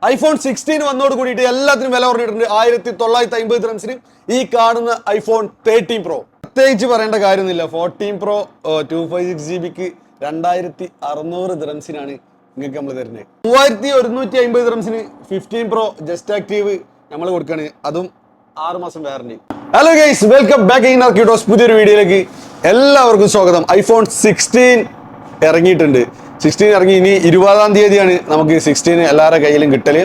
iPhone 16 വന്നോട് കൂടിയിട്ട് എല്ലാത്തിനും വില കുറഞ്ഞിട്ടുണ്ട്. 1950 ദിറംസിന് ഈ കാണുന്ന iPhone 13 Pro. പ്രത്യേകിച്ച് പറയേണ്ട കാര്യമൊന്നുമില്ല. 14 Pro 256GB 2600 ദിറംസിനാണ് നിങ്ങൾക്ക് നമ്മൾ തരുന്നത്. 3150 ദിറംസിന് 15 Pro ജസ്റ്റ് ആക്റ്റീവ് നമ്മൾ കൊടുക്കുകയാണ്. അതും 6 മാസം warranty. Hello guys, welcome back in ആർക്യൂട്ടോസ്. പുതിയൊരു വീഡിയോയിലേക്ക് എല്ലാവർക്കും സ്വാഗതം. iPhone 16 ഇറങ്ങിയിട്ടുണ്ട്. 16 ഇറങ്ങി ഇനി 20-ാം തീയതിയാണ് നമുക്ക് 16 എല്ലാവരുടെ കയ്യിലും കിട്ടല്.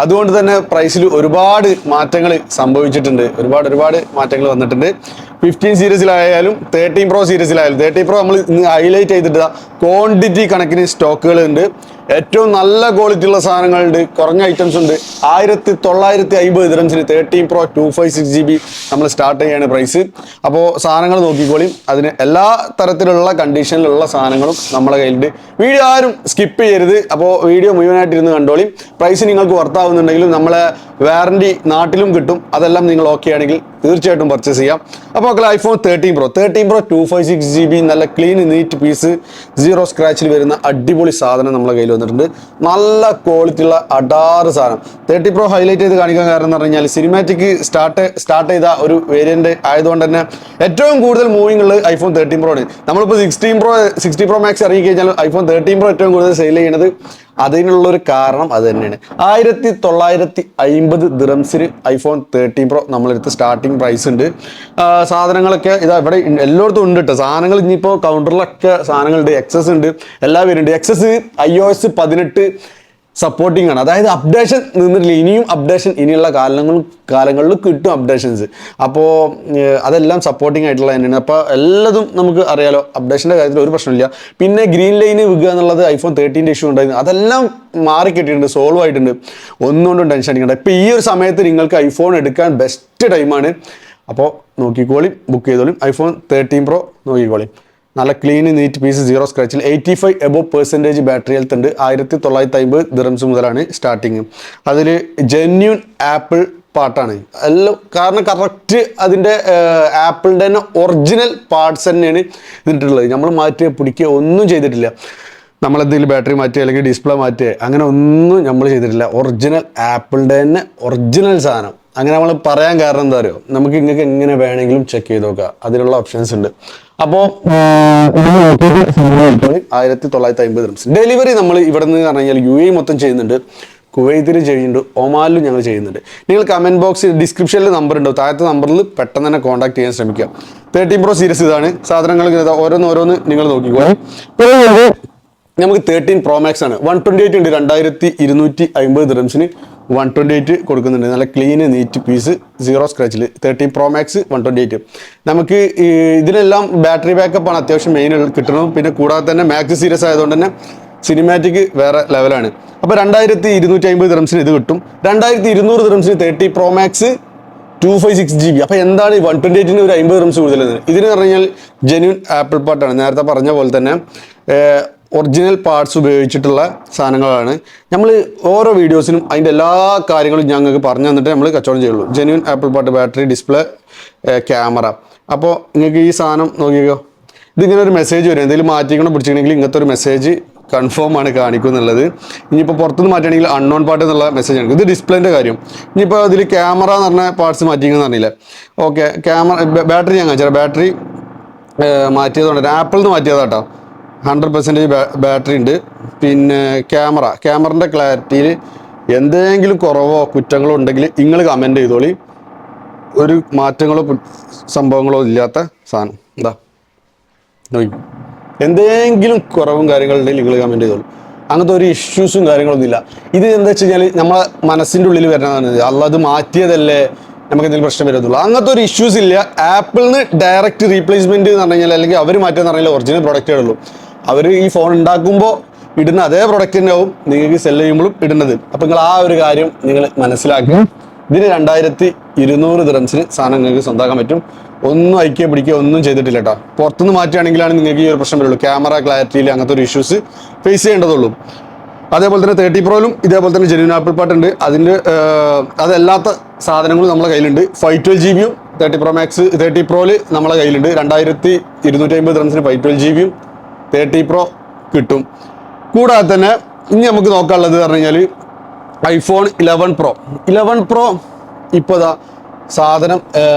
അതുകൊണ്ട് തന്നെ പ്രൈസിൽ ഒരുപാട് മാറ്റങ്ങൾ സംഭവിച്ചിട്ടുണ്ട്. ഒരുപാട് മാറ്റങ്ങൾ വന്നിട്ടുണ്ട്. 15 സീരീസിലായാലും 13 Pro സീരീസിലായാലും 13 Pro നമ്മൾ ഇന്ന് ഹൈലൈറ്റ് ചെയ്തിട്ട് ക്വാണ്ടിറ്റി കണക്കിന് സ്റ്റോക്കുകൾ ഉണ്ട്. ഏറ്റവും നല്ല ക്വാളിറ്റി ഉള്ള സാധനങ്ങളുണ്ട്, കുറഞ്ഞ ഐറ്റംസ് ഉണ്ട്. 1950 ദിറംസിന് 13 Pro 256GB നമ്മൾ സ്റ്റാർട്ട് ചെയ്യാണ് പ്രൈസ്. അപ്പോൾ സാധനങ്ങൾ നോക്കിക്കോളിയും. അതിന് എല്ലാ തരത്തിലുള്ള കണ്ടീഷനിലുള്ള സാധനങ്ങളും നമ്മളെ കയ്യിലുണ്ട്. വീഡിയോ ആരും സ്കിപ്പ് ചെയ്യരുത്. അപ്പോൾ വീഡിയോ മുഴുവനായിട്ടിരുന്ന് കണ്ടോളിയും. പ്രൈസ് നിങ്ങൾക്ക് വർത്താവുന്നുണ്ടെങ്കിലും നമ്മളെ വാറന്റി നാട്ടിലും കിട്ടും. അതെല്ലാം നിങ്ങൾ ഓക്കെ ആണെങ്കിൽ തീർച്ചയായിട്ടും പർച്ചേസ് ചെയ്യാം. അപ്പോൾ iPhone 13 Pro 256GB നല്ല ക്ലീൻ നീറ്റ് പീസ്, സീറോ സ്ക്രാച്ചിൽ വരുന്ന അടിപൊളി സാധനം നമ്മളെ കയ്യിൽ വന്നിട്ടുണ്ട്. നല്ല ക്വാളിറ്റി ഉള്ള അടാറ് സാധനം. 13 Pro ഹൈലൈറ്റ് ചെയ്ത് കാണിക്കാൻ കാരണം എന്ന് പറഞ്ഞു കഴിഞ്ഞാൽ സിനിമാറ്റിക് സ്റ്റാർട്ട് ചെയ്ത ഒരു വേരിയന്റ് ആയതുകൊണ്ട് തന്നെ ഏറ്റവും കൂടുതൽ മൂവിംഗ് ഉള്ളത് iPhone 13 Pro ആണ്. നമ്മളിപ്പോൾ 60 Pro Max ഇറങ്ങി കഴിഞ്ഞാൽ iPhone 13 Pro ഏറ്റവും കൂടുതൽ സെയിൽ ചെയ്യുന്നത് അതിനുള്ളൊരു കാരണം അത് തന്നെയാണ്. 1950 ദിറംസിന് iPhone 13 Pro നമ്മളെടുത്ത് സ്റ്റാർട്ടിങ് പ്രൈസ് ഉണ്ട്. സാധനങ്ങളൊക്കെ ഇതാ ഇവിടെ എല്ലായിടത്തും ഉണ്ട് കേട്ടോ. സാധനങ്ങൾ ഇനിയിപ്പോൾ കൗണ്ടറിലൊക്കെ സാധനങ്ങളുണ്ട്. എക്സസ് ഉണ്ട്, എല്ലാ പേരുണ്ട്. എക്സസ് iOS 18 സപ്പോർട്ടിങ് ആണ്. അതായത് അപ്ഡേഷൻ നിന്നിട്ടില്ല. ഇനിയും അപ്ഡേഷൻ ഇനിയുള്ള കാലങ്ങളിൽ കിട്ടും അപ്ഡേഷൻസ്. അപ്പോൾ അതെല്ലാം സപ്പോർട്ടിങ് ആയിട്ടുള്ള തന്നെയാണ്. അപ്പോൾ എല്ലാതും നമുക്ക് അറിയാലോ, അപ്ഡേഷൻ്റെ കാര്യത്തിൽ ഒരു പ്രശ്നമില്ല. പിന്നെ ഗ്രീൻ ലൈന് വിൽക്കുക എന്നുള്ളത് iPhone 13 ഇഷ്യൂ ഉണ്ടായിരുന്നു. അതെല്ലാം മാറിക്കിട്ടിയിട്ടുണ്ട്, സോൾവ് ആയിട്ടുണ്ട്. ഒന്നുകൊണ്ടും ടെൻഷൻ അടിക്കണ്ട. ഇപ്പോൾ ഈ ഒരു സമയത്ത് നിങ്ങൾക്ക് ഐഫോൺ എടുക്കാൻ ബെസ്റ്റ് ടൈമാണ്. അപ്പോൾ നോക്കിക്കോളിയും, ബുക്ക് ചെയ്തോളിയും. iPhone 13 Pro നോക്കിക്കോളിയും. നല്ല ക്ലീൻ നീറ്റ് പീസ്, സീറോ സ്ക്രാച്ചിൽ. 85% ബാറ്ററി ഹെൽത്ത് ഉണ്ട്. 1950 ദിറംസ് മുതലാണ് സ്റ്റാർട്ടിങ്. അതിൽ ജെന്യൂൻ ആപ്പിൾ പാർട്ടാണ് എല്ലാം. കാരണം കറക്റ്റ് അതിൻ്റെ ആപ്പിളിൻ്റെ തന്നെ ഒറിജിനൽ പാർട്സ് തന്നെയാണ് ഇതിട്ടുള്ളത്. നമ്മൾ മാറ്റുക പിടിക്കുക ഒന്നും ചെയ്തിട്ടില്ല. നമ്മളെന്തെങ്കിലും ബാറ്ററി മാറ്റുക അല്ലെങ്കിൽ ഡിസ്പ്ലേ മാറ്റുക അങ്ങനെ ഒന്നും നമ്മൾ ചെയ്തിട്ടില്ല. ഒറിജിനൽ ആപ്പിളിൻ്റെ തന്നെ ഒറിജിനൽ സാധനം. അങ്ങനെ നമ്മൾ പറയാൻ കാരണം എന്താ അറിയോ, നമുക്ക് ഇങ്ങൾക്ക് എങ്ങനെ വേണമെങ്കിലും ചെക്ക് ചെയ്ത് നോക്കാം. അതിനുള്ള ഓപ്ഷൻസ് ഉണ്ട്. അപ്പോൾ 1950 ദിറംസ്. ഡെലിവറി നമ്മൾ ഇവിടെ നിന്ന് പറഞ്ഞു കഴിഞ്ഞാൽ UAE മൊത്തം ചെയ്യുന്നുണ്ട്, കുവൈത്തിൽ ചെയ്യുന്നുണ്ട്, ഒമാനിലും ഞങ്ങൾ ചെയ്യുന്നുണ്ട്. നിങ്ങൾ കമൻറ്റ് ബോക്സിൽ ഡിസ്ക്രിപ്ഷനിൽ നമ്പർ ഉണ്ടാവും. താഴത്തെ നമ്പറിൽ പെട്ടെന്ന് തന്നെ കോൺടാക്ട് ചെയ്യാൻ ശ്രമിക്കുക. 13 Pro സീരീസ് ഇതാണ്. സാധനങ്ങൾ ഓരോന്ന് നിങ്ങൾ നോക്കിക്കോ. നമുക്ക് 13 Pro Max ആണ്. 128 ഉണ്ട്. 2250 ദിറംസിന് 128 കൊടുക്കുന്നുണ്ട്. നല്ല ക്ലീന് നീറ്റ് പീസ്, സീറോ സ്ക്രാച്ചിൽ. 13 Pro Max 128. നമുക്ക് ഇതിനെല്ലാം ബാറ്ററി ബാക്കപ്പ് ആണ് അത്യാവശ്യം മെയിൻ കിട്ടണം. പിന്നെ കൂടാതെ തന്നെ മാക്സ് സീരീസ് ആയതുകൊണ്ട് തന്നെ സിനിമാറ്റിക് വേറെ ലെവലാണ്. അപ്പോൾ 2250 ദിറംസിന് ഇത് കിട്ടും. 2200 ദിറംസിന് 13 Pro Max 256GB. അപ്പോൾ എന്താണ് 128-ന് ഒരു 50 ദിറംസ് കൂടുതൽ? ഇതിന് പറഞ്ഞാൽ ജെന്യൂൻ ആപ്പിൾ പാർട്ടാണ്. നേരത്തെ പറഞ്ഞ പോലെ തന്നെ ഒറിജിനൽ പാർട്സ് ഉപയോഗിച്ചിട്ടുള്ള സാധനങ്ങളാണ്. നമ്മൾ ഓരോ വീഡിയോസിനും അതിൻ്റെ എല്ലാ കാര്യങ്ങളും ഞങ്ങൾക്ക് പറഞ്ഞു തന്നിട്ട് നമ്മൾ കച്ചവടം ചെയ്യുള്ളൂ. Genuine apple part, battery, display, camera. അപ്പോൾ നിങ്ങൾക്ക് ഈ സാധനം നോക്കിയോ, ഇതിങ്ങനെ ഒരു മെസ്സേജ് വരും. എന്തെങ്കിലും മാറ്റിക്കണം പിടിച്ചിട്ടുണ്ടെങ്കിൽ ഇങ്ങനത്തെ ഒരു മെസ്സേജ് കൺഫേം ആണ് കാണിക്കും എന്നുള്ളത്. ഇനിയിപ്പോൾ പുറത്തുനിന്ന് മാറ്റുകയാണെങ്കിൽ അൺനോൺ പാർട്ട് എന്നുള്ള മെസ്സേജ് ആണ്. ഇത് ഡിസ്പ്ലേൻ്റെ കാര്യം. ഇനിയിപ്പോൾ അതിൽ ക്യാമറ എന്ന് പറഞ്ഞ പാർട്സ് മാറ്റിയെന്ന് പറഞ്ഞില്ലേ. ഓക്കെ, ക്യാമറ ബാറ്ററി ഞാൻ കാണിച്ചാൽ ബാറ്ററി മാറ്റിയതുകൊണ്ട് ആപ്പിളിൽ നിന്ന് മാറ്റിയതാട്ടോ. 100% ബാറ്ററി ഉണ്ട്. പിന്നെ ക്യാമറൻ്റെ ക്ലാരിറ്റിയിൽ എന്തെങ്കിലും കുറവോ കുറ്റങ്ങളോ ഉണ്ടെങ്കിൽ നിങ്ങൾ കമൻറ്റ് ചെയ്തോളി. ഒരു മാറ്റങ്ങളോ സംഭവങ്ങളോ ഇല്ലാത്ത സാധനം എന്താ നോക്കി. എന്തെങ്കിലും കുറവും കാര്യങ്ങളുണ്ടെങ്കിൽ നിങ്ങൾ കമൻറ്റ് ചെയ്തോളൂ. അങ്ങനത്തെ ഒരു ഇഷ്യൂസും കാര്യങ്ങളൊന്നും ഇല്ല. ഇത് എന്താ വെച്ച് കഴിഞ്ഞാൽ നമ്മളെ മനസ്സിൻ്റെ ഉള്ളിൽ വരുന്നതാണ്. അത് മാറ്റിയതല്ലേ, നമുക്ക് എന്തെങ്കിലും പ്രശ്നം വരുന്നുള്ളൂ. അങ്ങനത്തെ ഒരു ഇഷ്യൂസ് ഇല്ല. ആപ്പിളിൽ നിന്ന് ഡയറക്റ്റ് റീപ്ലേസ്മെൻറ്റ് എന്ന് പറഞ്ഞു കഴിഞ്ഞാൽ, അല്ലെങ്കിൽ അവർ മാറ്റുക എന്ന് പറഞ്ഞാൽ ഒറിജിനൽ പ്രൊഡക്റ്റേ ഉള്ളൂ. അവർ ഈ ഫോൺ ഉണ്ടാക്കുമ്പോൾ ഇടുന്ന അതേ പ്രൊഡക്റ്റ് തന്നെയാവും നിങ്ങൾക്ക് സെല് ചെയ്യുമ്പോഴും ഇടുന്നത്. അപ്പോൾ നിങ്ങൾ ആ ഒരു കാര്യം നിങ്ങൾ മനസ്സിലാക്കുക. ഇതിന് 2200 ദിറംസിന് സാധനം നിങ്ങൾക്ക് സ്വന്തമാക്കാൻ പറ്റും. ഒന്നും ഐക്യ പിടിക്കുക ഒന്നും ചെയ്തിട്ടില്ല കേട്ടോ. പുറത്തുനിന്ന് മാറ്റുകയാണെങ്കിലാണ് നിങ്ങൾക്ക് ഈ ഒരു പ്രശ്നം വരുള്ളൂ. ക്യാമറ ക്ലാരിറ്റിയിൽ അങ്ങനത്തെ ഒരു ഇഷ്യൂസ് ഫേസ് ചെയ്യേണ്ടതുള്ളൂ. അതേപോലെ തന്നെ 13 Proയിലും ഇതേപോലെ തന്നെ ജെന്യൂൻ ആപ്പിൾ പാർട്ട് ഉണ്ട്. അതിൻ്റെ അതല്ലാത്ത സാധനങ്ങളും നമ്മളെ കയ്യിലുണ്ട്. 512GB 13 Pro Max 13 Proയിൽ നമ്മളെ കയ്യിലുണ്ട്. 2250 ദിറംസിന് 512GB 13 Pro കിട്ടും. കൂടാതെ തന്നെ ഇനി നമുക്ക് നോക്കാനുള്ളത് പറഞ്ഞു കഴിഞ്ഞാൽ ഐഫോൺ 11 പ്രോ ഇപ്പോൾ ഇതാ സാധനം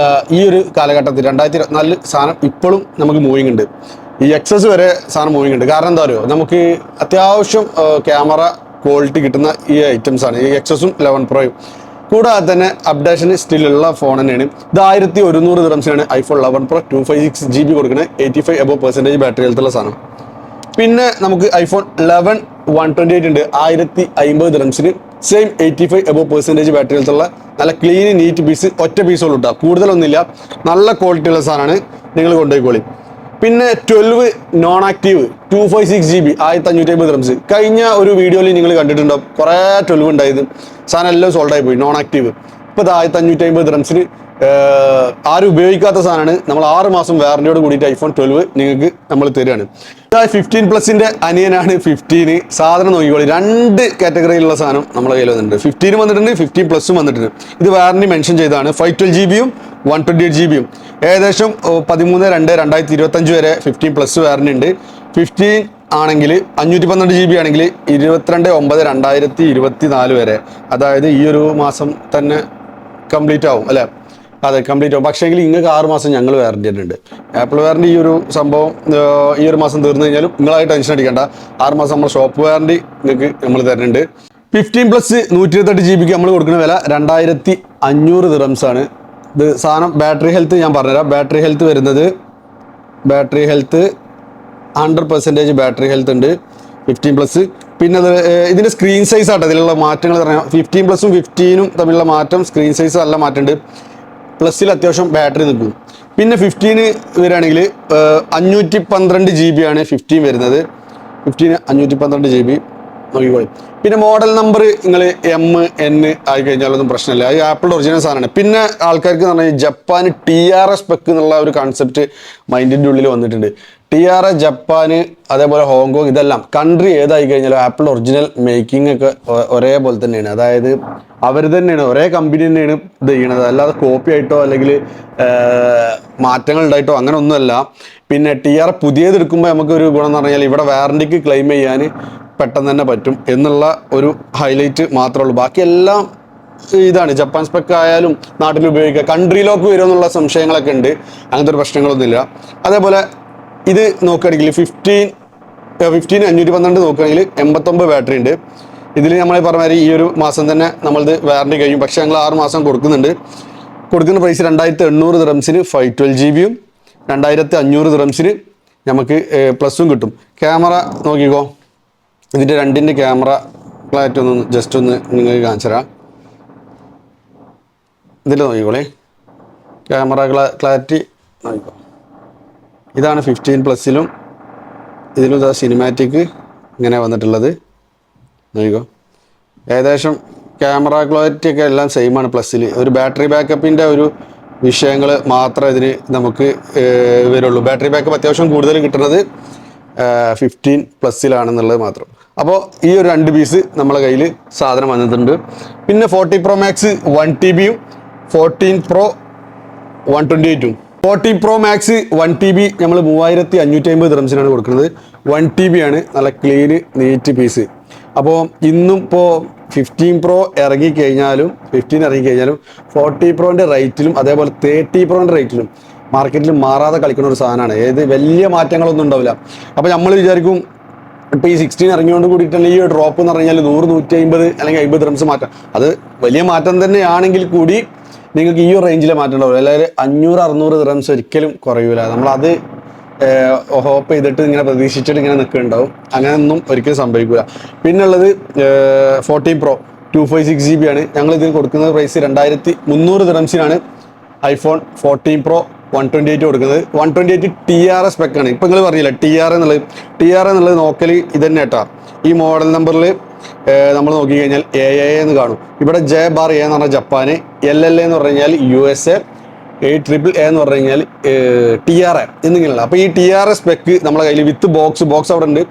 ഈ ഒരു കാലഘട്ടത്തിൽ 2024 സാധനം ഇപ്പോഴും നമുക്ക് മൂവിങ് ഉണ്ട്. ഈ എക്സസ് വരെ സാധനം മൂവിങ് ഉണ്ട്. കാരണം എന്താ പറയുക, നമുക്ക് അത്യാവശ്യം ക്യാമറ ക്വാളിറ്റി കിട്ടുന്ന ഈ ഐറ്റംസ് ആണ് ഈ എക്സസും 11 പ്രോയും. കൂടാതെ തന്നെ അപ്ഡേഷന് സ്റ്റിലുള്ള ഫോൺ തന്നെയാണ് ഇത്. 1100 ദിറംസിനാണ് ഐഫോൺ 11 പ്രോ 256GB കൊടുക്കുന്നത്. 85 above% ബാറ്ററി ഹെൽത്തുള്ള സാധനം. പിന്നെ നമുക്ക് ഐഫോൺ 11 128 ഉണ്ട് 1050 ദിറംസിന്. സെയിം 85 above% ബാറ്ററി ഹെൽത്തുള്ള നല്ല ക്ലീൻ നീറ്റ് പീസ്, ഒറ്റ പീസോളം ഇട്ടാ, കൂടുതലൊന്നുമില്ല, നല്ല ക്വാളിറ്റി ഉള്ള സാധനമാണ്. നിങ്ങൾ കൊണ്ടുപോയിക്കോളി. പിന്നെ 12 നോൺ ആക്റ്റീവ് 256GB 1550 ദിറംസ്. കഴിഞ്ഞ ഒരു വീഡിയോയിൽ നിങ്ങൾ കണ്ടിട്ടുണ്ടാവും, കുറേ 12 ഉണ്ടായത്, സാധനം എല്ലാം സോൾഡ് ആയി പോയി നോൺ ആക്റ്റീവ്. ഇപ്പോൾ 1550 ദിറംസിന് ആരും ഉപയോഗിക്കാത്ത സാധനമാണ്. നമ്മൾ 6 മാസം വാറന്റിയോട് കൂടിയിട്ട് ഐഫോൺ 12 നിങ്ങൾക്ക് നമ്മൾ തരികയാണ്. 15+ അനിയനാണ് 15. സാധനം നോക്കിക്കോളി, 2 കാറ്റഗറിയിലുള്ള സാധനം നമ്മുടെ കയ്യിൽ വന്നിട്ടുണ്ട്. 15 വന്നിട്ടുണ്ട്, 15+ വന്നിട്ടുണ്ട്. ഇത് വാറന്റി മെൻഷൻ ചെയ്താണ്. 512GB 128GB ഏകദേശം 13/2/2025 വരെ 15+ വാറന്റി ഉണ്ട്. 15 ആണെങ്കിൽ 512GB ആണെങ്കിൽ 22/9/2024 വരെ, അതായത് ഈ ഒരു മാസം തന്നെ കംപ്ലീറ്റ് ആവും അല്ലേ? അതെ, കംപ്ലീറ്റ് ആവും. പക്ഷേങ്കിൽ നിങ്ങൾക്ക് 6 മാസം ഞങ്ങൾ വാറന്റി തരുന്നുണ്ട്. ആപ്പിൾ വാറന്റി ഈ ഒരു സംഭവം ഈ ഒരു മാസം തീർന്നു കഴിഞ്ഞാലും നിങ്ങളായി ടെൻഷൻ അടിക്കേണ്ട. 6 മാസം നമ്മൾ ഷോപ്പ് വാറന്റി നിങ്ങൾക്ക് നമ്മൾ തരുന്നുണ്ട്. 15+ 128GB നമ്മൾ കൊടുക്കുന്ന വില 2500 ദിറംസാണ്. ഇത് സാധനം ബാറ്ററി ഹെൽത്ത് ഞാൻ പറഞ്ഞുതരാം. ബാറ്ററി ഹെൽത്ത് വരുന്നത് 100% ബാറ്ററി ഹെൽത്ത് ഉണ്ട് 15+. പിന്നെ അത് ഇതിൻ്റെ സ്ക്രീൻ സൈസ് ആട്ടോ ഇതിലുള്ള മാറ്റങ്ങൾ പറയാം. 15+ഉം 15ഉം തമ്മിലുള്ള മാറ്റം, സ്ക്രീൻ സൈസ് നല്ല മാറ്റമുണ്ട്. പ്ലസ്സിൽ അത്യാവശ്യം ബാറ്ററി നിൽക്കും. പിന്നെ 15 വരികയാണെങ്കിൽ 512GB ആണ് 15 വരുന്നത്. 15 512GB നോക്കിക്കോളി. പിന്നെ മോഡൽ നമ്പർ നിങ്ങൾ MN ആയി കഴിഞ്ഞാലൊന്നും പ്രശ്നമില്ല, അത് ആപ്പിളിൻ്റെ ഒറിജിനൽ സാധനമാണ്. പിന്നെ ആൾക്കാർക്ക് എന്ന് പറഞ്ഞാൽ ജപ്പാൻ TRS സ്പെക്ക് എന്നുള്ള ഒരു കോൺസെപ്റ്റ് മൈൻഡിൻ്റെ ഉള്ളിൽ വന്നിട്ടുണ്ട്. TRS ജപ്പാന്, അതേപോലെ ഹോങ്കോങ്, ഇതെല്ലാം കൺട്രി ഏതായി കഴിഞ്ഞാലും ആപ്പിൾ ഒറിജിനൽ മേക്കിംഗ് ഒക്കെ ഒരേപോലെ തന്നെയാണ്. അതായത് അവർ തന്നെയാണ്, ഒരേ കമ്പനി തന്നെയാണ് ഇത് ചെയ്യണത്, അല്ലാതെ കോപ്പി ആയിട്ടോ അല്ലെങ്കിൽ മാറ്റങ്ങൾ ഉണ്ടായിട്ടോ അങ്ങനെ ഒന്നുമല്ല. പിന്നെ TRS പുതിയത് എടുക്കുമ്പോൾ നമുക്കൊരു ഗുണം എന്ന് പറഞ്ഞാൽ ഇവിടെ വാറണ്ടിക്ക് ക്ലെയിം ചെയ്യാൻ പെട്ടെന്ന് തന്നെ പറ്റും എന്നുള്ള ഒരു ഹൈലൈറ്റ് മാത്രമേ ഉള്ളൂ. ബാക്കിയെല്ലാം ഇതാണ്. ജപ്പാൻ സ്പെക്ക് ആയാലും നാട്ടിൽ ഉപയോഗിക്കുക, കൺട്രി ലോക്ക് വരുമെന്നുള്ള സംശയങ്ങളൊക്കെ ഉണ്ട്. അങ്ങനത്തെ ഒരു പ്രശ്നങ്ങളൊന്നുമില്ല. അതേപോലെ ഇത് നോക്കുകയാണെങ്കിൽ 15 512 നോക്കുകയാണെങ്കിൽ 89 ബാറ്ററി ഉണ്ട്. ഇതിൽ നമ്മൾ പറഞ്ഞ മാതിരി ഈ ഒരു മാസം തന്നെ നമ്മളിത് വാറണ്ടി കഴിയും. പക്ഷേ ഞങ്ങൾ 6 മാസം കൊടുക്കുന്നുണ്ട്. കൊടുക്കുന്ന പ്രൈസ് 2800 ദിറംസിന് 512GB 2500 ദിറംസിന് നമുക്ക് പ്ലസും കിട്ടും. ക്യാമറ നോക്കിക്കോ, ഇതിൻ്റെ രണ്ടിൻ്റെ ക്യാമറ ക്ലാരിറ്റി ഒന്ന് ജസ്റ്റ് ഒന്ന് നിങ്ങൾക്ക് കാണിച്ചു തരാം. ഇതിൽ നോക്കിക്കോളേ, ക്യാമറ ക്ലാരിറ്റി നോക്കിക്കോ. ഇതാണ് 15+ലും ഇതിലും ഇതാ സിനിമാറ്റിക് ഇങ്ങനെ വന്നിട്ടുള്ളത് നോക്കിക്കോ. ഏകദേശം ക്യാമറ ക്ലാരിറ്റി ഒക്കെ എല്ലാം സെയിമാണ് പ്ലസ്സിൽ. ഒരു ബാറ്ററി ബാക്കപ്പിൻ്റെ ഒരു വിഷയങ്ങൾ മാത്രമേ ഇതിന് നമുക്ക് വരുള്ളൂ. ബാറ്ററി ബാക്കപ്പ് അത്യാവശ്യം കൂടുതൽ കിട്ടുന്നത് 15+ലാണെന്നുള്ളത് മാത്രം. അപ്പോൾ ഈ ഒരു 2 പീസ് നമ്മളെ കയ്യിൽ സാധനം വന്നിട്ടുണ്ട്. പിന്നെ 40 Pro Max 1TBയും 14 Pro 128ഉം. 40 Pro Max 1TB നമ്മൾ 3550 ദിറംസിനാണ് കൊടുക്കുന്നത്. 1TB ആണ്, നല്ല ക്ലീന് നീറ്റ് പീസ്. അപ്പോൾ ഇന്നും ഇപ്പോൾ 15 Pro ഇറങ്ങിക്കഴിഞ്ഞാലും 15 ഇറങ്ങിക്കഴിഞ്ഞാലും 40 Proൻ്റെ റേറ്റിലും അതേപോലെ 30 Proൻ്റെ റേറ്റിലും മാർക്കറ്റിൽ മാറാതെ കളിക്കുന്ന ഒരു സാധനമാണ്. ഏത് വലിയ മാറ്റങ്ങളൊന്നും ഉണ്ടാവില്ല. അപ്പോൾ നമ്മൾ വിചാരിക്കും ഇപ്പോൾ ഈ 16 ഇറങ്ങിയോണ്ട് കൂടിയിട്ടുള്ള ഈ ഡ്രോപ്പ് എന്ന് പറഞ്ഞാൽ 100 150 അല്ലെങ്കിൽ 50 ദിറംസ് മാറ്റം. അത് വലിയ മാറ്റം തന്നെയാണെങ്കിൽ കൂടി നിങ്ങൾക്ക് ഈ ഒരു റേഞ്ചിലെ മാറ്റം ഉണ്ടാവില്ല. അല്ലെങ്കിൽ 500 600 ദിറംസ് ഒരിക്കലും കുറയൂല. നമ്മളത് ഹോപ്പ് ചെയ്തിട്ട് ഇങ്ങനെ പ്രതീക്ഷിച്ചിട്ട് ഇങ്ങനെ നിൽക്കുന്നുണ്ടാവും. അങ്ങനെയൊന്നും ഒരിക്കലും സംഭവിക്കില്ല. പിന്നെ ഉള്ളത് 40 Pro 256GB ആണ്. ഞങ്ങൾ ഇതിന് കൊടുക്കുന്ന പ്രൈസ് 2300 ദിറംസിനാണ് ഐഫോൺ 14 Pro 128 കൊടുക്കുന്നത്. 128 TRS സ്പെക്കാണ്. ഇപ്പം നിങ്ങൾ പറഞ്ഞില്ല TR എന്നുള്ളത് നോക്കൽ ഇത് തന്നെ കേട്ടോ. ഈ മോഡൽ നമ്പറിൽ നമ്മൾ നോക്കിക്കഴിഞ്ഞാൽ AA എന്ന് കാണും. ഇവിടെ J ബാർ A എന്ന് പറഞ്ഞാൽ ജപ്പാന്, LLA എന്ന് പറഞ്ഞു കഴിഞ്ഞാൽ USA, AAA എന്ന് പറഞ്ഞു കഴിഞ്ഞാൽ TRA എന്നിങ്ങനെയുള്ള. അപ്പോൾ ഈ TRS സ്പെക്ക് നമ്മളെ കയ്യിൽ വിത്ത് ബോക്സ് അവിടെ ഉണ്ട്.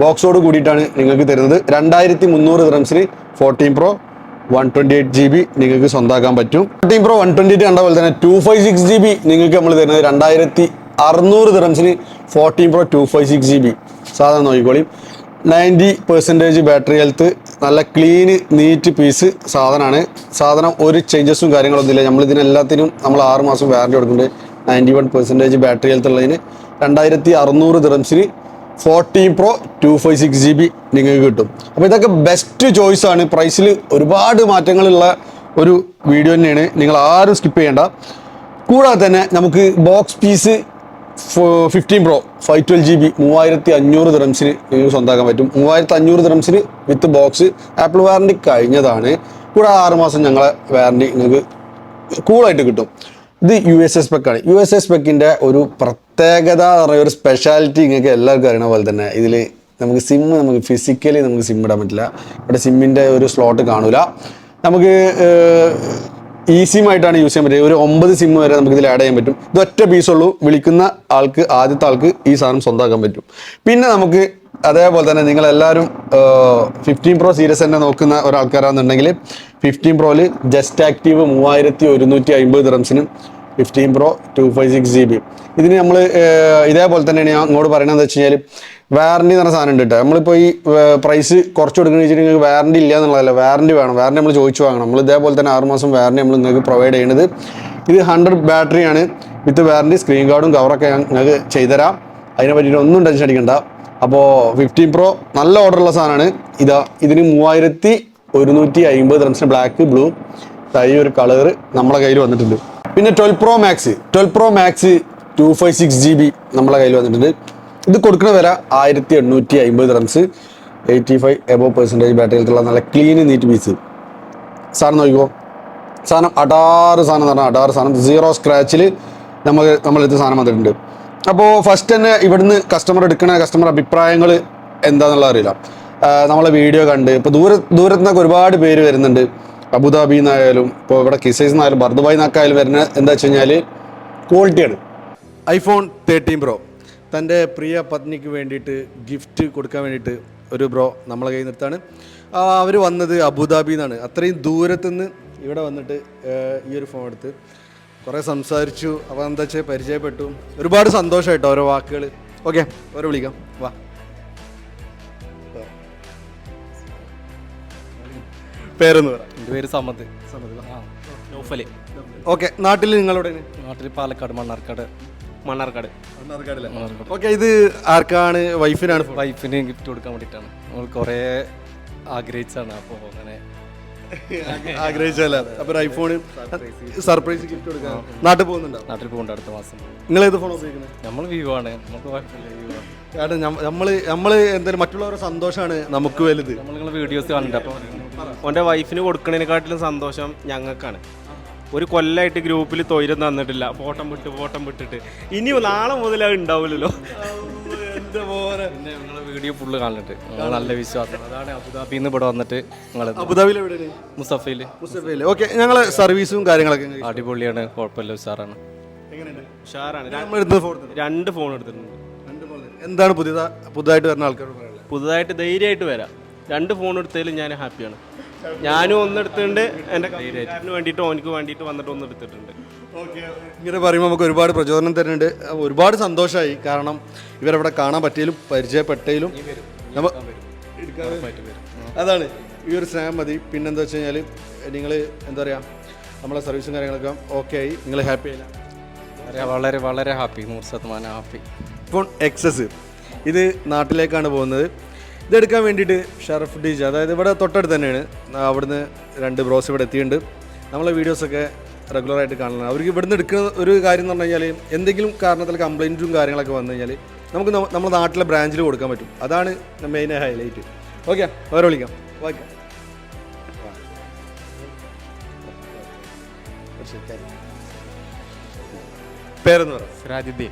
ബോക്സോട് കൂടിയിട്ടാണ് നിങ്ങൾക്ക് തരുന്നത്. 2300 ദിറംസിന് 14 Pro 128GB നിങ്ങൾക്ക് സ്വന്തമാക്കാൻ പറ്റും. 14 Pro 128 കണ്ട പോലെ തന്നെ 256GB നിങ്ങൾക്ക് നമ്മൾ തരുന്നത് 2600 ദിറംസിന് 14 Pro 256GB. സാധാരണ നോക്കിക്കോളി. 90% ബാറ്ററി ഹെൽത്ത് നല്ല ക്ലീന് നീറ്റ് പീസ് സാധനമാണ്. സാധനം ഒരു ചേഞ്ചസും കാര്യങ്ങളൊന്നുമില്ല. നമ്മൾ ഇതിനെല്ലാത്തിനും നമ്മൾ 6 മാസം വാറണ്ടി കൊടുക്കുന്നുണ്ട്. 91% ബാറ്ററി ഹെൽത്ത് ഉള്ളതിന് 2600 ദിറംസിന് 14 Pro 256GB നിങ്ങൾക്ക് കിട്ടും. അപ്പോൾ ഇതൊക്കെ ബെസ്റ്റ് ചോയ്സ് ആണ്. പ്രൈസിൽ ഒരുപാട് മാറ്റങ്ങളുള്ള ഒരു വീഡിയോ തന്നെയാണ്. നിങ്ങൾ ആരും സ്കിപ്പ് ചെയ്യേണ്ട. കൂടാതെ തന്നെ നമുക്ക് ബോക്സ് പീസ് 15 Pro 512GB 3500 ദിറംസിന് നിങ്ങൾക്ക് സ്വന്തമാക്കാൻ പറ്റും. 3500 ദിറംസിന് വിത്ത് ബോക്സ്. ആപ്പിൾ വാറണ്ടി കഴിഞ്ഞതാണ്. കൂടാതെ 6 മാസം ഞങ്ങളെ വാറണ്ടി നിങ്ങൾക്ക് കൂളായിട്ട് കിട്ടും. ഇത് USA സ്പെക്കാണ്. USA സ്പെക്കിൻ്റെ ഒരു പ്രത്യേകത എന്ന് പറയുക, ഒരു സ്പെഷ്യാലിറ്റി നിങ്ങൾക്ക് എല്ലാവർക്കും അറിയണ പോലെ തന്നെ ഇതിൽ നമുക്ക് ഫിസിക്കലി നമുക്ക് സിം ഇടാൻ പറ്റില്ല. ഇവിടെ സിമ്മിൻ്റെ ഒരു സ്ലോട്ട് കാണൂല. നമുക്ക് സിം ആയിട്ടാണ് യൂസ് ചെയ്യാൻ പറ്റുക. ഒരു 9 സിം വരെ നമുക്ക് ഇതിൽ ആഡ് ചെയ്യാൻ പറ്റും. ഇത് ഒറ്റ പീസുള്ളൂ. വിളിക്കുന്ന ആൾക്ക് ആദ്യത്തെ ആൾക്ക് ഈ സാധനം സ്വന്തമാക്കാൻ പറ്റും. പിന്നെ നമുക്ക് അതേപോലെ തന്നെ നിങ്ങളെല്ലാവരും 15 Pro സീരീസ് തന്നെ നോക്കുന്ന ഒരാൾക്കാരാണെന്നുണ്ടെങ്കിൽ 15 Proയിൽ ജസ്റ്റ് ആക്റ്റീവ് 3150 ദിറംസിനും 15 Pro 256GB. ഇതിന് നമ്മൾ ഇതേപോലെ തന്നെയാണ് ഞാൻ അങ്ങോട്ട് പറയണതെന്ന് വെച്ച് കഴിഞ്ഞാൽ വാറണ്ടി എന്ന് പറഞ്ഞ സാധനം ഉണ്ട് കേട്ടോ. നമ്മളിപ്പോൾ ഈ പ്രൈസ് കുറച്ച് കൊടുക്കണമെന്ന് വെച്ചിട്ട് നിങ്ങൾക്ക് വാറണ്ടി ഇല്ല എന്നുള്ളതല്ല, വാറണ്ടി വേണം. വാറണ്ടി നമ്മൾ ചോദിച്ചു വാങ്ങണം. നമ്മൾ ഇതേപോലെ തന്നെ 6 മാസം വാറണ്ടി നമ്മൾ നിങ്ങൾക്ക് പ്രൊവൈഡ് ചെയ്യുന്നത്. ഇത് 100 ബാറ്ററിയാണ് വിത്ത് വാറണ്ടി. സ്ക്രീൻ ഗാർഡും കവറൊക്കെ ഞങ്ങൾക്ക് ചെയ്തുതരാം. അതിനെ പറ്റിയിട്ട് ഒന്നും ടെൻഷൻ അടിക്കണ്ട. അപ്പോൾ 15 Pro നല്ല ഓർഡറുള്ള സാധനമാണ്. ഇതിന് 3150 ദിറംസിന് ബ്ലാക്ക് ബ്ലൂ ഈ ഒരു കളറ് നമ്മളെ കയ്യിൽ വന്നിട്ടുണ്ട്. പിന്നെ 12 Pro Max 256GB നമ്മളെ കയ്യിൽ വന്നിട്ടുണ്ട്. ഇത് കൊടുക്കുന്ന വില 1850 ദിറംസ്. 85% ബാറ്ററി ഹെൽത്തുള്ള നല്ല ക്ലീൻ നീറ്റ് പീസ് സാധനം. നോക്കിക്കോ, സാധനം അടാറ് സാധനം എന്ന് പറഞ്ഞാൽ അടാറ് സാധനം. 0 സ്ക്രാച്ചിൽ നമ്മളെടുത്ത സാധനം വന്നിട്ടുണ്ട്. അപ്പോൾ ഫസ്റ്റ് തന്നെ ഇവിടുന്ന് കസ്റ്റമർ അഭിപ്രായങ്ങൾ എന്താണെന്നുള്ള അറിയില്ല. നമ്മളെ വീഡിയോ കണ്ട് ഇപ്പോൾ ദൂരത്തു നിന്നൊക്കെ ഒരുപാട് പേര് വരുന്നുണ്ട്. അബുദാബിയിൽ നിന്നായാലും ഇപ്പോൾ ഇവിടെ കിസൈസ് നിന്നായാലും ബർദുബായി നിന്നൊക്കെയായാലും വരുന്ന എന്താ വെച്ച് കഴിഞ്ഞാൽ ക്വാളിറ്റിയാണ്. iPhone 13 Pro തൻ്റെ പ്രിയ പത്നിക്ക് വേണ്ടിയിട്ട് ഗിഫ്റ്റ് കൊടുക്കാൻ വേണ്ടിയിട്ട് ഒരു ബ്രോ നമ്മളെ കയ്യിൽ നിർത്താണ്. അവർ വന്നത് അബുദാബിയിൽ നിന്നാണ്. അത്രയും ദൂരത്തുനിന്ന് ഇവിടെ വന്നിട്ട് ഈ ഒരു ഫോൺ എടുത്ത് കുറേ സംസാരിച്ചു. അപ്പോൾ എന്താ വെച്ചാൽ പരിചയപ്പെട്ടു. ഒരുപാട് സന്തോഷമായിട്ടോ ഓരോ വാക്കുകൾ. ഓക്കെ, ഓരോ വിളിക്കാം. വാ, പേരെന്ന് പറ. എൻ്റെ പേര് സമദ്. നൗഫല്. ഓക്കെ, നാട്ടിൽ നിങ്ങളുടെ നാട്ടിൽ പാലക്കാട് മണ്ണാർക്കാട്. ഓക്കെ, ഇത് ആർക്കാണ്? വൈഫിനാണ്. വൈഫിന് ഗിഫ്റ്റ് കൊടുക്കാൻ വേണ്ടിയിട്ടാണ്. നമ്മൾ കുറേ ആഗ്രഹിച്ചാണ്. അപ്പോൾ അങ്ങനെ ആഗ്രഹിച്ചല്ല. അപ്പോൾ ഐഫോൺ സർപ്രൈസ് ഗിഫ്റ്റ് കൊടുക്കാൻ നാട്ടിൽ പോകുന്നുണ്ടോ? നാട്ടിൽ പോകുന്നുണ്ട് അടുത്ത മാസം. നിങ്ങൾ ഏത് ഫോൺ ഉപയോഗിക്കുന്നത്? നമ്മൾ വ്യൂ ആണ്. നമുക്ക് കുഴപ്പമില്ല, വ്യൂ ആണ്. കാരണം നമ്മൾ എന്തായാലും മറ്റുള്ളവരുടെ സന്തോഷമാണ് നമുക്ക് വലുത്. നമ്മൾ വീഡിയോസ് കാണുന്നുണ്ട്. അപ്പോൾ ഓൻ്റെ വൈഫിന് കൊടുക്കുന്നതിനെക്കാട്ടിലും സന്തോഷം ഞങ്ങൾക്കാണ്. ഒരു കൊല്ലമായിട്ട് ഗ്രൂപ്പിൽ തൊയിരം തന്നിട്ടില്ല. ഫോട്ടം വിട്ടിട്ട് ഇനി നാളെ മുതൽ അത് ഉണ്ടാവില്ലല്ലോ. പിന്നെ നിങ്ങളെ വീഡിയോ ഫുള്ള് കാണുന്നുണ്ട്. നല്ല വിശ്വാസം. അതാണ് അബുദാബിയിൽ നിന്ന് ഇവിടെ വന്നിട്ട് നിങ്ങൾ അബുദാബിയിൽ എവിടെയാണ്? മുസഫയിൽ. ഓക്കെ, ഞങ്ങളെ സർവീസും കാര്യങ്ങളൊക്കെ അടിപൊളിയാണ്, കുഴപ്പമില്ല, ഉഷാറാണ്. ഉഷാറാണ്. 2 ഫോൺ എടുത്തിട്ടുണ്ട്. എന്താണ് പുതുതായിട്ട് വരുന്ന ആൾക്കാരോട് പറയുന്നത്? പുതുതായിട്ട് ധൈര്യമായിട്ട് വരാം. 2 ഫോൺ എടുത്തതിൽ ഞാൻ ഹാപ്പിയാണ്. ഞാനും ഒന്നെടുത്തിട്ടുണ്ട്. എൻ്റെ കാര്യത്തിന് വേണ്ടിയിട്ട് ഓനിക്ക് വേണ്ടിയിട്ട് വന്നിട്ട് ഒന്നെടുത്തിട്ടുണ്ട്. ഇങ്ങനെ പറയുമ്പോൾ നമുക്ക് ഒരുപാട് പ്രചോദനം തരുന്നുണ്ട്. ഒരുപാട് സന്തോഷമായി. കാരണം ഇവരവിടെ കാണാൻ പറ്റിയാലും പരിചയപ്പെട്ടതിലും അതാണ് ഈ ഒരു സ്നേഹം മതി. പിന്നെന്താ വെച്ച് കഴിഞ്ഞാൽ നിങ്ങൾ എന്താ പറയുക, നമ്മളെ സർവീസും കാര്യങ്ങളൊക്കെ ഓക്കെ ആയി. നിങ്ങൾ ഹാപ്പി ആയില്ല? വളരെ വളരെ ഹാപ്പി, 100% ഹാപ്പി. iPhone XS ഇത് നാട്ടിലേക്കാണ് പോകുന്നത്. ഇതെടുക്കാൻ വേണ്ടിയിട്ട് ഷറഫ് DJ, അതായത് ഇവിടെ തൊട്ടടുത്ത് തന്നെയാണ്, അവിടുന്ന് 2 ബ്രോസ് ഇവിടെ എത്തിയിട്ടുണ്ട്. നമ്മളെ വീഡിയോസൊക്കെ റെഗുലറായിട്ട് കാണണം. അവർക്ക് ഇവിടുന്ന് എടുക്കുന്ന ഒരു കാര്യം എന്ന് പറഞ്ഞു കഴിഞ്ഞാൽ എന്തെങ്കിലും കാരണത്തിൽ കംപ്ലയിൻറ്റും കാര്യങ്ങളൊക്കെ വന്നു കഴിഞ്ഞാൽ നമുക്ക് നമ്മുടെ നാട്ടിലെ ബ്രാഞ്ചിൽ കൊടുക്കാൻ പറ്റും. അതാണ് മെയിൻ ഹൈലൈറ്റ്. ഓക്കെ, വേറെ വിളിക്കാം. വായിക്കാം. പേരെന്ന് പറയാം? സിറാജുദ്ദീൻ.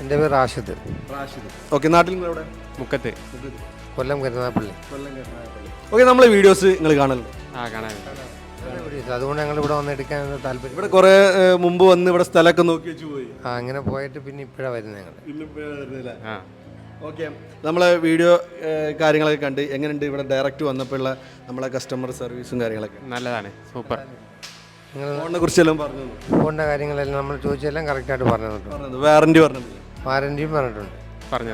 എൻ്റെ പേര് റാഷിദ്. ഓക്കെ, നാട്ടിൽ നിങ്ങളെവിടെ? മുക്കത്ത്, കൊല്ലം കരുനാഗപ്പള്ളി. ഓക്കെ, നമ്മളെ വീഡിയോസ് നിങ്ങൾ കാണലുണ്ട്? കാണാനുണ്ട്. അതുകൊണ്ട് ഞങ്ങൾ ഇവിടെ വന്ന് എടുക്കാൻ താല്പര്യം. ഇവിടെ കുറേ മുമ്പ് വന്ന് ഇവിടെ സ്ഥലമൊക്കെ നോക്കി വെച്ച് പോയി. അങ്ങനെ പോയിട്ട് പിന്നെ ഇപ്പോഴാണ് വരുന്നത് ഞങ്ങൾ. ഓക്കെ, നമ്മളെ വീഡിയോ കാര്യങ്ങളൊക്കെ കണ്ട് എങ്ങനെയുണ്ട് ഇവിടെ ഡയറക്റ്റ് വന്നപ്പോഴുള്ള നമ്മളെ കസ്റ്റമർ സർവീസും കാര്യങ്ങളൊക്കെ? നല്ലതാണ്, സൂപ്പർ. നിങ്ങൾ ഫോണിനെ കുറിച്ചെല്ലാം പറഞ്ഞു. ഫോണിൻ്റെ കാര്യങ്ങളെല്ലാം നമ്മൾ ചോദിച്ചെല്ലാം കറക്റ്റായിട്ട് പറഞ്ഞു തന്നിട്ടുണ്ട്. വാറണ്ടി പറഞ്ഞിട്ടില്ല? വാറൻറ്റിയും പറഞ്ഞിട്ടുണ്ട്. പറഞ്ഞു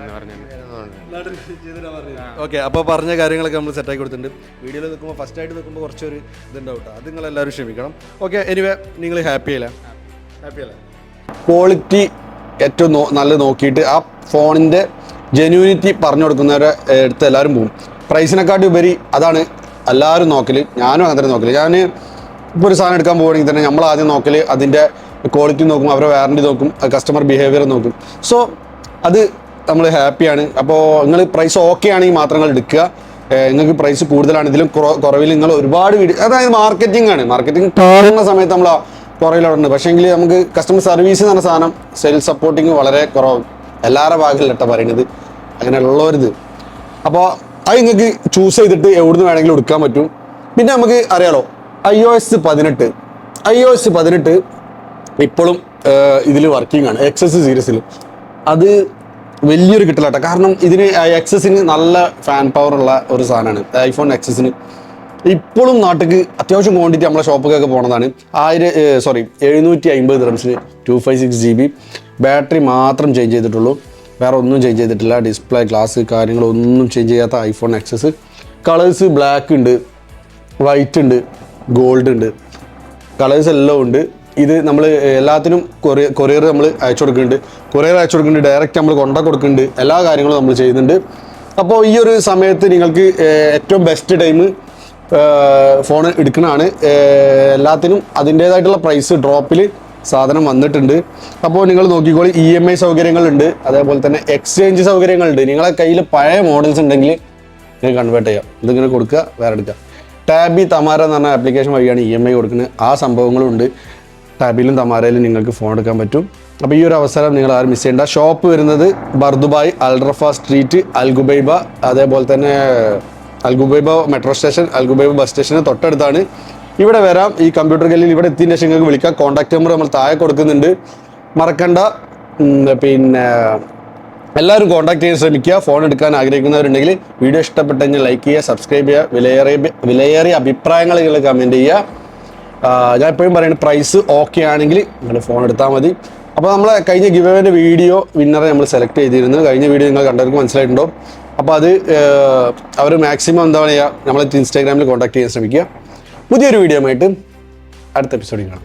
ഓക്കെ, അപ്പോൾ പറഞ്ഞ കാര്യങ്ങളൊക്കെ നമ്മൾ സെറ്റാക്കി കൊടുത്തിട്ടുണ്ട്. വീഡിയോയിൽ നിൽക്കുമ്പോൾ ഫസ്റ്റ് ആയിട്ട് നിൽക്കുമ്പോൾ കുറച്ചൊരു ഇതുണ്ടാവും കേട്ടോ, അത് നിങ്ങളെല്ലാവരും ക്ഷമിക്കണം. ഓക്കെ, എനിവേ നിങ്ങൾ ഹാപ്പി അല്ലേ? ക്വാളിറ്റി ഏറ്റവും നല്ല നോക്കിയിട്ട് ആ ഫോണിൻ്റെ ജെന്യൂനിറ്റി പറഞ്ഞു കൊടുക്കുന്നവരെ അടുത്ത് എല്ലാവരും പോകും. പ്രൈസിനെക്കാട്ടി ഉപരി അതാണ് എല്ലാവരും നോക്കൽ. ഞാനും അങ്ങനെ തന്നെ നോക്കൽ. ഞാൻ ഇപ്പോൾ ഒരു സാധനം എടുക്കാൻ പോവുകയാണെങ്കിൽ തന്നെ നമ്മൾ ആദ്യം നോക്കൽ അതിൻ്റെ ക്വാളിറ്റി നോക്കും, അവരുടെ വാറണ്ടി നോക്കും, കസ്റ്റമർ ബിഹേവിയർ നോക്കും. സോ അത് നമ്മൾ ഹാപ്പിയാണ്. അപ്പോൾ നിങ്ങൾ പ്രൈസ് ഓക്കെ ആണെങ്കിൽ മാത്രം നിങ്ങൾ എടുക്കുക. നിങ്ങൾക്ക് പ്രൈസ് കൂടുതലാണ് ഇതിലും കുറവിൽ നിങ്ങൾ ഒരുപാട് വീഡിയോ, അതായത് മാർക്കറ്റിംഗ് ആണ്. മാർക്കറ്റിംഗ് കാണുന്ന സമയത്ത് നമ്മൾ കുറവിലുണ്ട്. പക്ഷേങ്കിൽ നമുക്ക് കസ്റ്റമർ സർവീസ് എന്ന് പറഞ്ഞ സാധനം, സെയിൽസ് സപ്പോർട്ടിങ് വളരെ കുറവ് എല്ലാവരുടെ ഭാഗങ്ങളിലട്ടോ പറയുന്നത്, അങ്ങനെയുള്ളവരിത്. അപ്പോൾ അത് നിങ്ങൾക്ക് ചൂസ് ചെയ്തിട്ട് എവിടുന്ന് വേണമെങ്കിലും എടുക്കാൻ പറ്റും. പിന്നെ നമുക്ക് അറിയാലോ iOS 18 ഇപ്പോഴും ഇതിൽ വർക്കിംഗ് ആണ്, എക്സസ് സീരീസിൽ. അത് വലിയൊരു കിട്ടലാട്ടോ, കാരണം ഇതിന് എക്സസിന് നല്ല ഫാൻ പവർ ഉള്ള ഒരു സാധനമാണ് ഐഫോൺ എക്സസിന്. ഇപ്പോഴും നാട്ടിലേക്ക് അത്യാവശ്യം ക്വാണ്ടിറ്റി നമ്മളെ ഷോപ്പിലൊക്കെ പോണതാണ്. 750 ദിർഹംസിന് 256 GB. ബാറ്ററി മാത്രം ചേഞ്ച് ചെയ്തിട്ടുള്ളൂ, വേറെ ഒന്നും ചേഞ്ച് ചെയ്തിട്ടില്ല. ഡിസ്പ്ലേ, ഗ്ലാസ്, കാര്യങ്ങളൊന്നും ചേഞ്ച് ചെയ്യാത്ത ഐഫോൺ എക്സസ്. കളേഴ്സ് ബ്ലാക്ക് ഉണ്ട്, വൈറ്റ് ഉണ്ട്, ഗോൾഡ് ഉണ്ട്, കളേഴ്സ് എല്ലാം ഉണ്ട്. ഇത് നമ്മൾ എല്ലാത്തിനും കൊറിയർ നമ്മൾ അയച്ചു കൊടുക്കുന്നുണ്ട്, ഡയറക്റ്റ് നമ്മൾ കൊടുക്കുന്നുണ്ട്, എല്ലാ കാര്യങ്ങളും നമ്മൾ ചെയ്യുന്നുണ്ട്. അപ്പോൾ ഈ ഒരു സമയത്ത് നിങ്ങൾക്ക് ഏറ്റവും ബെസ്റ്റ് ടൈം ഫോൺ എടുക്കുന്നതാണ്. എല്ലാത്തിനും അതിൻ്റേതായിട്ടുള്ള പ്രൈസ് ഡ്രോപ്പിൽ സാധനം വന്നിട്ടുണ്ട്. അപ്പോൾ നിങ്ങൾ നോക്കിക്കോളി, EMI സൗകര്യങ്ങളുണ്ട്, അതേപോലെ തന്നെ എക്സ്ചേഞ്ച് സൗകര്യങ്ങളുണ്ട്. നിങ്ങളെ കയ്യിൽ പഴയ മോഡൽസ് ഉണ്ടെങ്കിൽ നിങ്ങൾക്ക് കൺവേർട്ട് ചെയ്യാം, ഇതിങ്ങനെ കൊടുക്കുക, വേറെ എടുക്കുക. ടാബി തമാര എന്ന് പറഞ്ഞ ആപ്ലിക്കേഷൻ വഴിയാണ് EMI കൊടുക്കുന്നത്. ആ സംഭവങ്ങളും ഉണ്ട്. ടാബിലും തമാരയിലും നിങ്ങൾക്ക് ഫോൺ എടുക്കാൻ പറ്റും. അപ്പോൾ ഈ ഒരു അവസരം നിങ്ങൾ ആരും മിസ് ചെയ്യേണ്ട. ഷോപ്പ് വരുന്നത് ബർദുബായ്, അൽറഫ സ്ട്രീറ്റ്, അൽഗുബൈബ, അതേപോലെ തന്നെ Al Ghubaiba metro station, Al Ghubaiba bus station തൊട്ടടുത്താണ്. ഇവിടെ വരാം. ഈ കമ്പ്യൂട്ടർ ഗല്ലിൽ ഇവിടെ എത്തിയതിന് ശേഷം നിങ്ങൾക്ക് വിളിക്കാം. കോൺടാക്ട് നമ്പർ നമ്മൾ താഴെ കൊടുക്കുന്നുണ്ട്, മറക്കണ്ട. പിന്നെ എല്ലാവരും കോൺടാക്ട് ചെയ്യാൻ ശ്രമിക്കുക. ഫോൺ എടുക്കാൻ ആഗ്രഹിക്കുന്നവരുണ്ടെങ്കിൽ വീഡിയോ ഇഷ്ടപ്പെട്ടെങ്കിൽ ലൈക്ക് ചെയ്യുക, സബ്സ്ക്രൈബ് ചെയ്യുക, വിലയേറിയ അഭിപ്രായങ്ങൾ നിങ്ങൾ കമൻറ്റ് ചെയ്യുക. ഞാൻ എപ്പോഴും പറയുന്നത് പ്രൈസ് ഓക്കെ ആണെങ്കിൽ നിങ്ങൾ ഫോൺ എടുത്താൽ മതി. അപ്പോൾ നമ്മളെ കഴിഞ്ഞ ഗിവ് അവേൻ്റെ വീഡിയോ വിന്നറെ നമ്മൾ സെലക്ട് ചെയ്തിരുന്നു. കഴിഞ്ഞ വീഡിയോ നിങ്ങൾ കണ്ടവർക്ക് മനസ്സിലായിട്ടുണ്ടോ? അപ്പോൾ അത് അവർ മാക്സിമം എന്താ പറയുക, നമ്മളെ ഇൻസ്റ്റാഗ്രാമിൽ കോൺടാക്ട് ചെയ്യാൻ ശ്രമിക്കുക. പുതിയൊരു വീഡിയോ ആയിട്ട് അടുത്ത എപ്പിസോഡിൽ കാണാം.